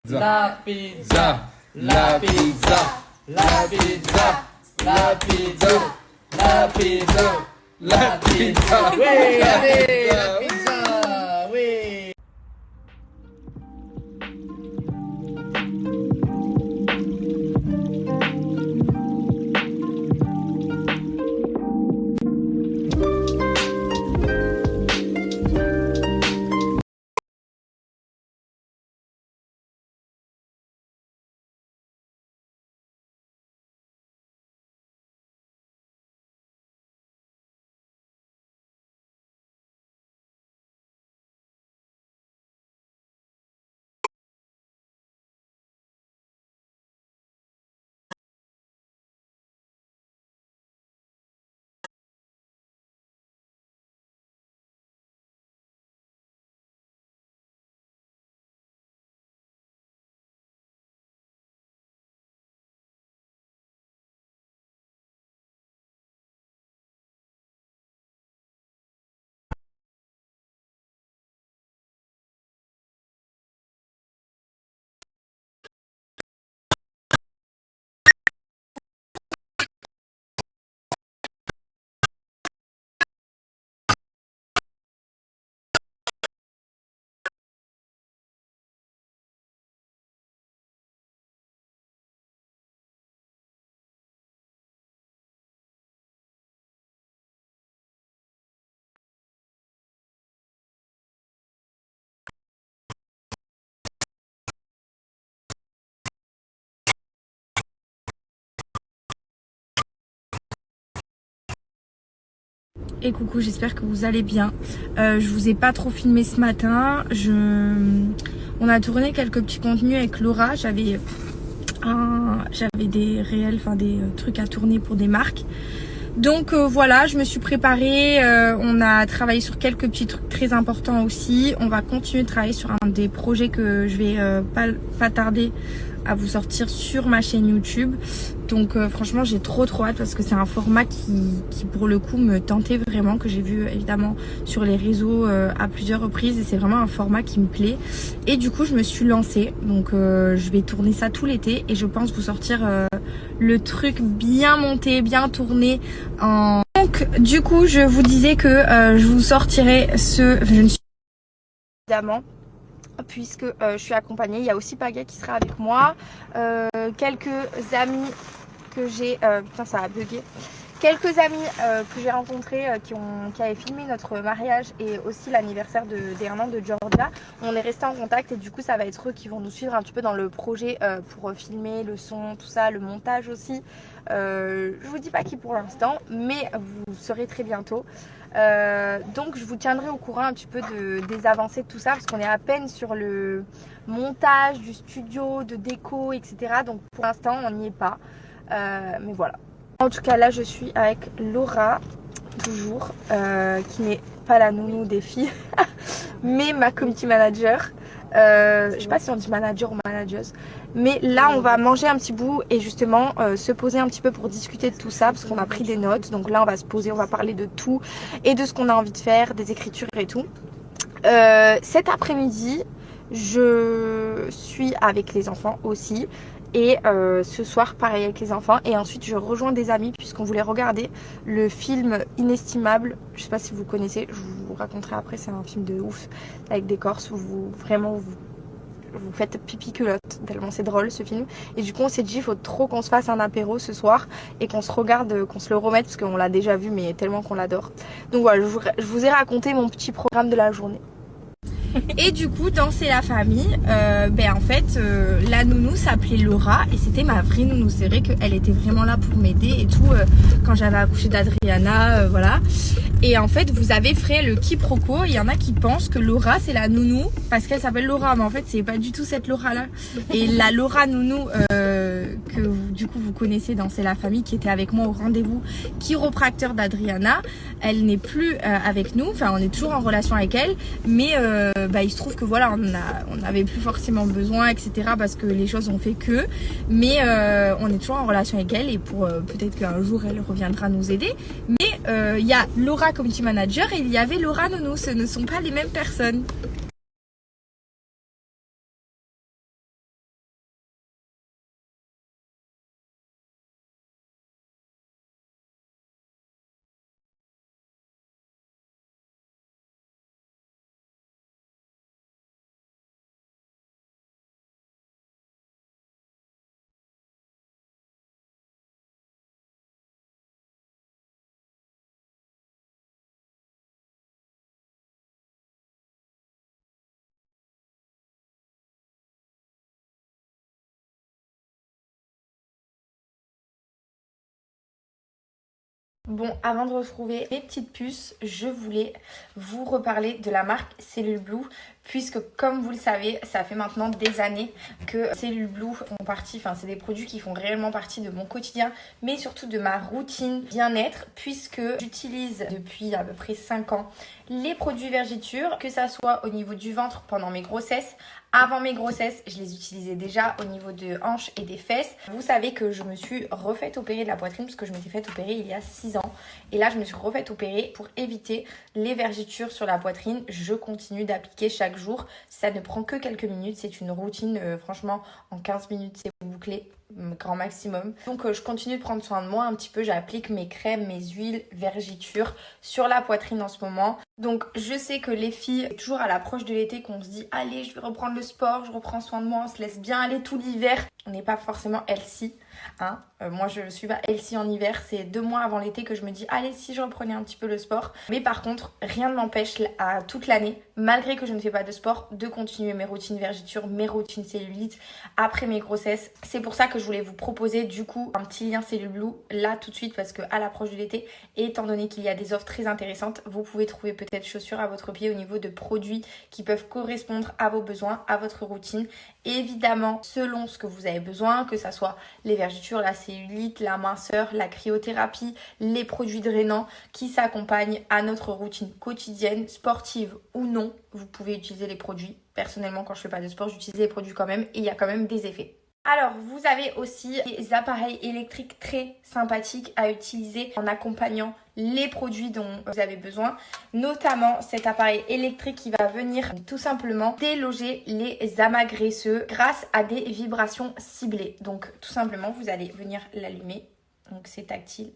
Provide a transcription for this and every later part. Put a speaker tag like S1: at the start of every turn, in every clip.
S1: La pizza, la pizza, la pizza, la pizza, la pizza, la pizza. Oui, allez, la pizza, oui.
S2: Et coucou, j'espère que vous allez bien. Je vous ai pas trop filmé ce matin. On a tourné quelques petits contenus avec Laura. J'avais des réels, enfin des trucs à tourner pour des marques. Donc voilà, je me suis préparée. On a travaillé sur quelques petits trucs très importants aussi. On va continuer de travailler sur un des projets que je vais pas tarder à vous sortir sur ma chaîne YouTube. Donc franchement j'ai trop hâte parce que c'est un format qui pour le coup me tentait vraiment, que j'ai vu évidemment sur les réseaux à plusieurs reprises, et c'est vraiment un format qui me plaît. Et du coup je me suis lancée, donc je vais tourner ça tout l'été et je pense vous sortir le truc bien monté, bien tourné Donc du coup je vous disais que je vous sortirai je ne suis évidemment, puisque je suis accompagnée. Il y a aussi Paga qui sera avec moi, quelques amis que j'ai putain ça a bugué, quelques amis que j'ai rencontrés qui avaient filmé notre mariage et aussi l'anniversaire des 1 an de Georgia. On est resté en contact et du coup ça va être eux qui vont nous suivre un petit peu dans le projet pour filmer le son, tout ça, le montage aussi. Je vous dis pas qui pour l'instant, mais vous saurez très bientôt. Donc je vous tiendrai au courant un petit peu des avancées de tout ça, parce qu'on est à peine sur le montage du studio, de déco, etc. Donc pour l'instant on n'y est pas, mais voilà. En tout cas là je suis avec Laura, toujours, qui n'est pas la nounou des filles, mais ma community manager. Je sais pas si on dit manager ou manageuse, mais là on va manger un petit bout et justement se poser un petit peu pour discuter de tout ça, parce qu'on a pris des notes. Donc là on va se poser, on va parler de tout et de ce qu'on a envie de faire, des écritures et tout. Cet après-midi je suis avec les enfants aussi, et ce soir pareil avec les enfants, et ensuite je rejoins des amis puisqu'on voulait regarder le film Inestimable. Je sais pas si vous connaissez, je vous raconterai après. C'est un film de ouf avec des Corses où vous faites pipi culotte tellement c'est drôle ce film. Et du coup on s'est dit il faut trop qu'on se fasse un apéro ce soir et qu'on se regarde, qu'on se le remette, parce qu'on l'a déjà vu mais tellement qu'on l'adore. Donc voilà, je vous ai raconté mon petit programme de la journée. Et du coup dans C'est la famille, en fait la nounou s'appelait Laura et c'était ma vraie nounou. C'est vrai qu'elle était vraiment là pour m'aider et tout quand j'avais accouché d'Adriana, voilà. Et en fait vous avez fait le quiproquo, il y en a qui pensent que Laura c'est la nounou parce qu'elle s'appelle Laura, mais en fait c'est pas du tout cette Laura là. Et la Laura nounou que du coup vous connaissez dans C'est la famille, qui était avec moi au rendez-vous chiropracteur d'Adriana, elle n'est plus avec nous, enfin on est toujours en relation avec elle, mais il se trouve que voilà on n'avait plus forcément besoin, etc., parce que les choses ont fait que, mais on est toujours en relation avec elle, et pour peut-être qu'un jour elle reviendra nous aider. Mais il y a Laura community manager et il y avait Laura nounou, ce ne sont pas les mêmes personnes. Bon, avant de retrouver mes petites puces, je voulais vous reparler de la marque Cellule Blue, puisque comme vous le savez, ça fait maintenant des années que Cellule Blue font partie, enfin c'est des produits qui font réellement partie de mon quotidien, mais surtout de ma routine bien-être, puisque j'utilise depuis à peu près 5 ans les produits Vergiture, que ça soit au niveau du ventre pendant mes grossesses. Avant mes grossesses, je les utilisais déjà au niveau de hanches et des fesses. Vous savez que je me suis refaite opérer de la poitrine parce que je m'étais fait opérer il y a 6 ans. Et là, je me suis refaite opérer pour éviter les vergitures sur la poitrine. Je continue d'appliquer chaque jour. Ça ne prend que quelques minutes. C'est une routine, franchement, en 15 minutes, c'est bouclé. Grand maximum. Donc je continue de prendre soin de moi un petit peu. J'applique mes crèmes, mes huiles, vergitures sur la poitrine en ce moment. Donc je sais que les filles, toujours à l'approche de l'été, qu'on se dit allez, je vais reprendre le sport, je reprends soin de moi, on se laisse bien aller tout l'hiver. On n'est pas forcément healthy, hein. Moi je suis pas healthy en hiver, c'est 2 mois avant l'été que je me dis allez, si je reprenais un petit peu le sport. Mais par contre, rien ne m'empêche à toute l'année, malgré que je ne fais pas de sport, de continuer mes routines vergitures, mes routines cellulite après mes grossesses. C'est pour ça que je voulais vous proposer du coup un petit lien Cellule Blue là tout de suite, parce que à l'approche de l'été, et étant donné qu'il y a des offres très intéressantes, vous pouvez trouver peut-être chaussures à votre pied au niveau de produits qui peuvent correspondre à vos besoins, à votre routine. Évidemment, selon ce que vous avez besoin, que ça soit les vergitures, la cellulite, la minceur, la cryothérapie, les produits drainants qui s'accompagnent à notre routine quotidienne, sportive ou non. Vous pouvez utiliser les produits. Personnellement, quand je fais pas de sport, j'utilise les produits quand même et il y a quand même des effets. Alors, vous avez aussi des appareils électriques très sympathiques à utiliser en accompagnant les produits dont vous avez besoin. Notamment cet appareil électrique qui va venir tout simplement déloger les amas graisseux grâce à des vibrations ciblées. Donc, tout simplement, vous allez venir l'allumer. Donc, c'est tactile.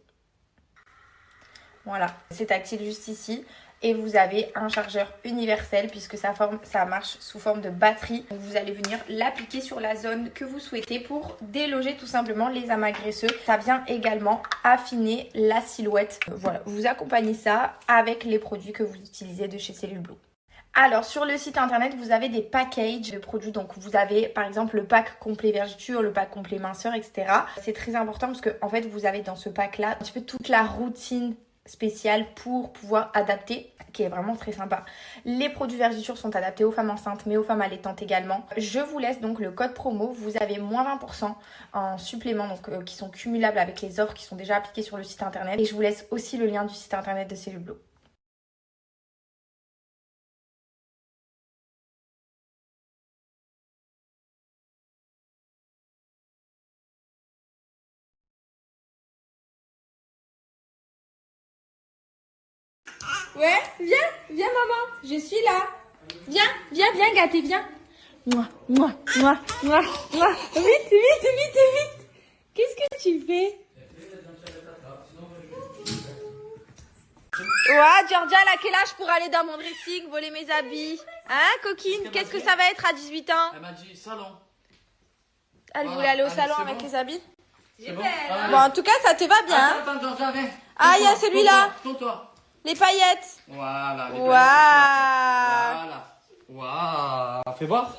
S2: Voilà, c'est tactile juste ici. Et vous avez un chargeur universel puisque ça marche sous forme de batterie. Donc vous allez venir l'appliquer sur la zone que vous souhaitez pour déloger tout simplement les amas graisseux. Ça vient également affiner la silhouette. Voilà, vous accompagnez ça avec les produits que vous utilisez de chez Cellule Blue. Alors sur le site internet vous avez des packages de produits, donc vous avez par exemple le pack complet vergiture, le pack complet minceur, etc. C'est très important parce que en fait vous avez dans ce pack là un petit peu toute la routine spéciale pour pouvoir adapter, qui est vraiment très sympa. Les produits vergiture sont adaptés aux femmes enceintes mais aux femmes allaitantes également. Je vous laisse donc le code promo, vous avez moins 20% en supplément donc qui sont cumulables avec les offres qui sont déjà appliquées sur le site internet, et je vous laisse aussi le lien du site internet de Cellule Blue. Ouais, viens maman, je suis là. Viens gâter, viens. Moi. Vite. Qu'est-ce que tu fais? Ouais, Georgia, elle a quel âge pour aller dans mon dressing, voler mes habits? Hein, coquine? Qu'est-ce que ça va être à 18 ans?
S1: Elle m'a dit salon.
S2: Elle voulait aller au salon avec les habits?
S1: C'est bon?
S2: Bon, en tout cas, ça te va bien.
S1: Attends, Georgia, viens.
S2: Ah, il y a celui-là.
S1: Tourne-toi.
S2: Les paillettes.
S1: Voilà.
S2: Waouh.
S1: Voilà. Waouh. Fais voir.